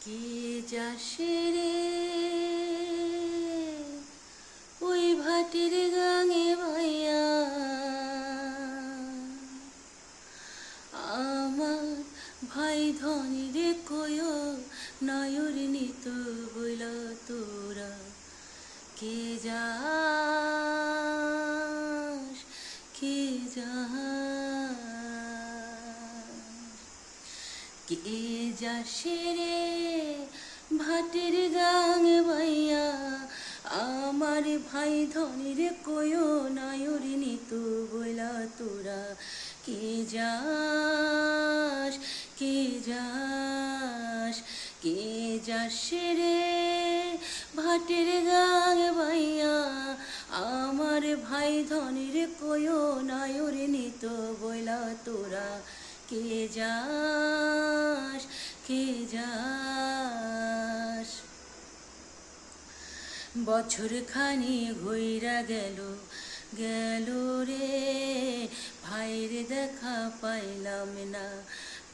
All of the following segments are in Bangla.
কে যাসে রে ওই ভাটির গাঙে ভাইয়া, আমার ভাই ধনির কয় নয়র নিত বইল তোরা কে যাস, কে যাস, কে যাসে রে ভাটির গাঙে ভাইয়া, আমার ভাই ধনির কয় নয়র নিত বইলা তোরা কে যাস, কে যাস, কে যাসে রে ভাটির গাঙে ভাইয়া, আমার ভাই ধনির কয় নয়র নিত বইলা তোরা কে যাস, কে যাস। বছর খানি ঘুইরা গেল গেল রে ভাইরে দেখা পাইলাম না,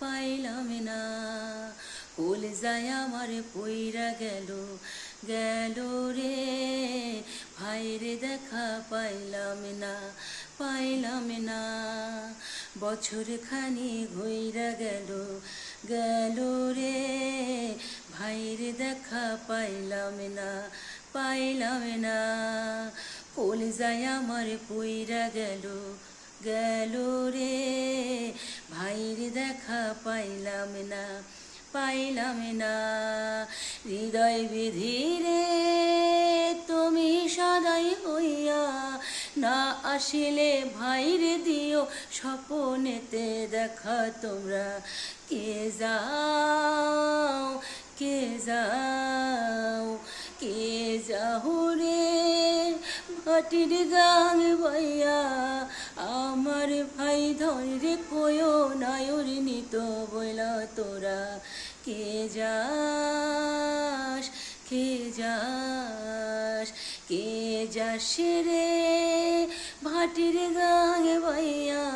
পাইলাম না। কোল যায় আমার পইরা গেল গেল রে ভাইরে দেখা পাইলাম না, পাইলাম না। বছর খানি ঘুইরা গেল গেল রে ভাইরে দেখা পাইলাম না, পাইলাম না। কোল যায় আমার পইরা গেল গেল রে ভাইরে দেখা পাইলাম না, পাইলাম না। হৃদয় বিধিরে তুমি সদাই হইয়া, না আসিলে ভাইরে দিও স্বপনেতে দেখা তোমরা কে যাও, কে যাও, কে যাও রে ভাটির গাঙ ভাইয়া, আমার ভাই ধরে কয় নয়র নিত বইলা তোরা কে যাস, কে যাস, কে যাসে রে ভাটির গাঙে ভাইয়া,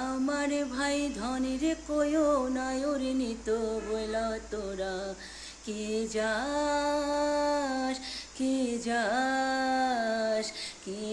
আমার ভাই ধনির কয় নয়র নিত বইলা তোরা কে যাস, কে যাস, কে